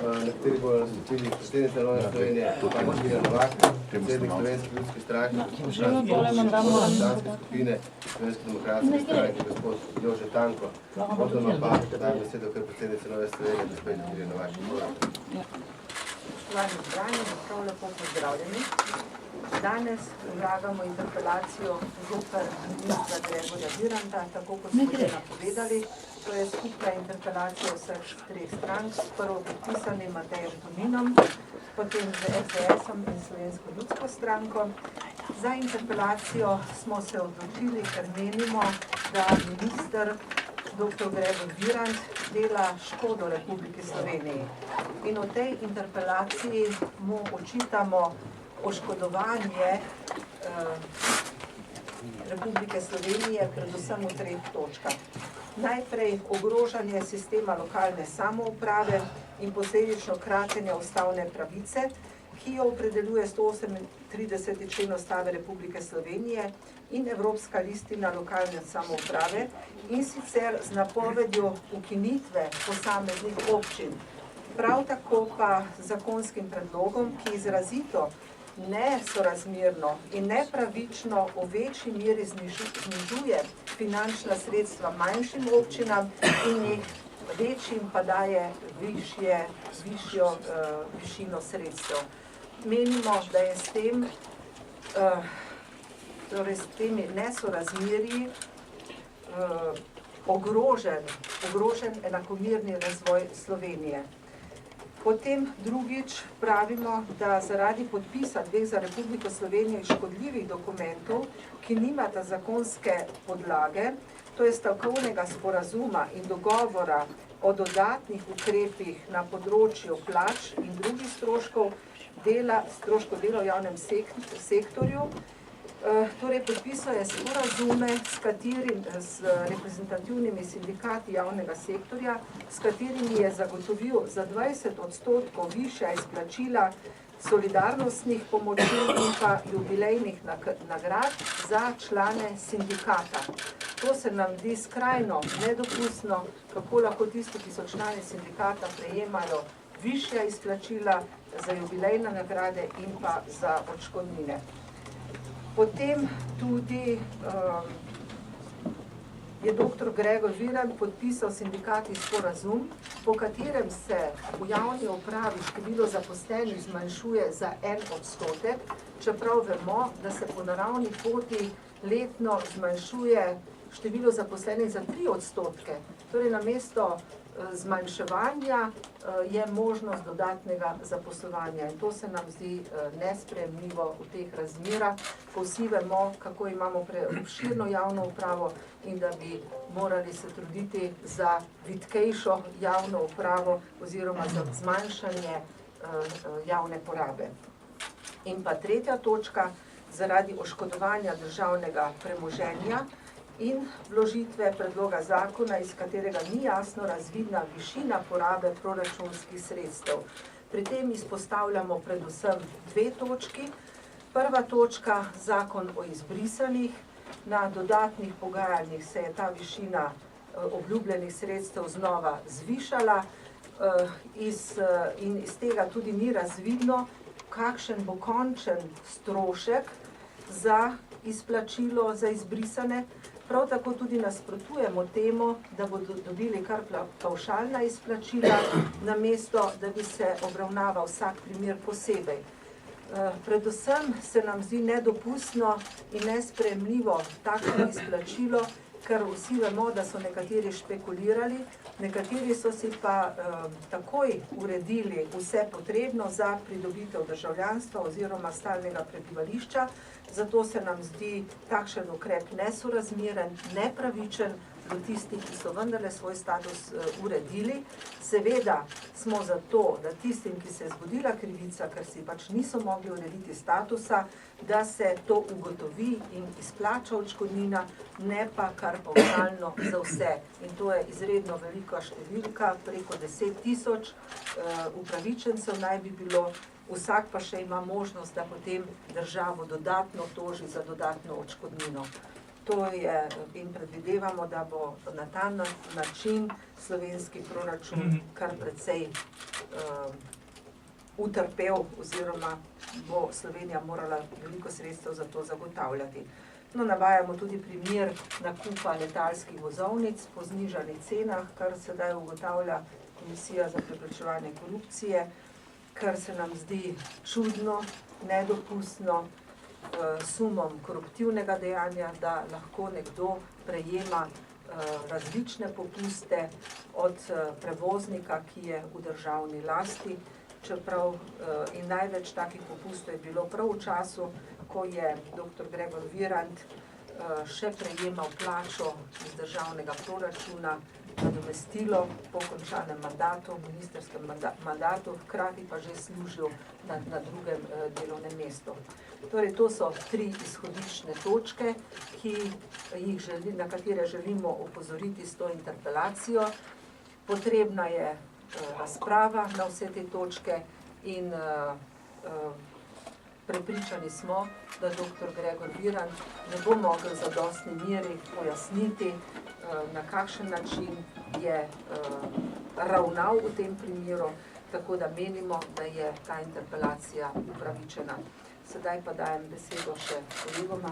na kateri bojo nastopili predsednica Nove Slovenije, Martina Novak, predsednik Slovenske ljudske stranke, poslanske skupine Slovenske demokratske stranke, gospod Jože Tanko. Potom pa dajem besedo kar predsednice Nove Slovenije, gospod Martina Novak. Spoštovani zbrani, prav lepo pozdravljeni. Danes vlagamo interpelacijo zoper ministra Gregorja Viranta, tako kot smo že napovedali. To je skupna interpelacija vseh treh strank, s prvo podpisanim Matejem Toninom, potem z SDS-om in Slovensko ljudsko stranko. Za interpelacijo smo se odločili, ker menimo, da minister dr. Gregor Virant dela škodo Republiki Sloveniji. In v tej interpelaciji mu očitamo oškodovanje Republike Slovenije, predvsem v treh točkah. Najprej ogrožanje sistema lokalne samouprave in posledično kratenje ustavne pravice, ki jo opredeljuje 138. člen Ustave Republike Slovenije in Evropska listina lokalne samouprave, in sicer z napovedjo ukinitve posameznih občin. Prav tako pa zakonskim predlogom, ki izrazito nesorazmerno in nepravično v večji meri znižuje finančna sredstva manjšim občinam in jih večjim pa daje višjo višino sredstev. Menimo, da je s tem, torej s temi nesorazmerji ogrožen enakomerni razvoj Slovenije. Potem drugič pravimo, da zaradi podpisa dveh za Republiko Slovenijo škodljivih dokumentov, ki nimata zakonske podlage, to je stavkovnega sporazuma in dogovora o dodatnih ukrepih na področju plač in drugih stroškov dela v javnem sektorju, torej podpisuje sporazume s reprezentativnimi sindikati javnega sektorja, s katerimi je zagotovil za 20% višja izplačila solidarnostnih pomoči in pa jubilejnih nagrad za člane sindikata. To se nam zdi skrajno nedopustno, kako lahko tisti, ki so člani sindikata, prejemajo višja izplačila za jubilejne nagrade in pa za odškodnine. Potem tudi je dr. Gregor Virant podpisal sindikati sporazum, po katerem se v javni upravi število zaposlenih zmanjšuje za 1%, čeprav vemo, da se po naravni poti letno zmanjšuje število zaposlenih za 3%. Torej namesto zmanjševanja je možnost dodatnega zaposlovanja in to se nam zdi nesprejemljivo v teh razmerah, ko vsi vemo, kako imamo preobširno javno upravo in da bi morali se truditi za vitkejšo javno upravo oziroma za zmanjšanje javne porabe. In pa tretja točka, zaradi oškodovanja državnega premoženja in vložitve predloga zakona, iz katerega ni jasno razvidna višina porabe proračunskih sredstev. Pri tem izpostavljamo predvsem dve točki. Prva točka, zakon o izbrisanih. Na dodatnih pogajanjih se je ta višina obljubljenih sredstev znova zvišala in iz tega tudi ni razvidno, kakšen bo končen strošek za izplačilo za izbrisane. Prav tako tudi nasprotujemo temu, da bodo dobili kar pavšalna izplačila, namesto da bi se obravnaval vsak primer posebej. Predvsem se nam zdi nedopustno in nesprejemljivo takšno izplačilo, ker vsi vemo, da so nekateri špekulirali, nekateri so si pa takoj uredili vse potrebno za pridobitev državljanstva oziroma stalnega prebivališča, zato se nam zdi takšen ukrep nesorazmeren, nepravičen do tistih, ki so vendarle svoj status uredili. Seveda smo za to, da tistim, ki se je zgodila krivica, ker si pač niso mogli urediti statusa, da se to ugotovi in izplača odškodnina, ne pa kar pavšalno za vse. In to je izredno velika številka, preko 10.000 upravičencev naj bi bilo, vsak pa še ima možnost, da potem državo dodatno toži za dodatno odškodnino. To je in predvidevamo, da bo na ta način slovenski proračun kar precej utrpel oziroma bo Slovenija morala veliko sredstev za to zagotavljati. No, navajamo tudi primer nakupa letalskih vozovnic po znižanih cenah, kar sedaj ugotavlja Komisija za preprečevanje korupcije, kar se nam zdi čudno, nedopustno, sumom koruptivnega dejanja, da lahko nekdo prejema različne popuste od prevoznika, ki je v državni lasti, čeprav in največ takih popustov je bilo prav v času, ko je dr. Gregor Virant še prejemal plačo iz državnega proračuna, nadomestilo po končanem mandatu, ministerskem mandatu, hkrati pa že služil na drugem delovnem mestu. Torej, to so 3 izhodiščne točke, na katere želimo opozoriti s to interpelacijo. Potrebna je razprava na vse te točke in prepričani smo, da dr. Gregor Virant ne bo mogel v zadostni meri pojasniti, na kakšen način je ravnal v tem primeru, tako da menimo, da je ta interpelacija upravičena. Sedaj pa dajem besedo še kolegoma.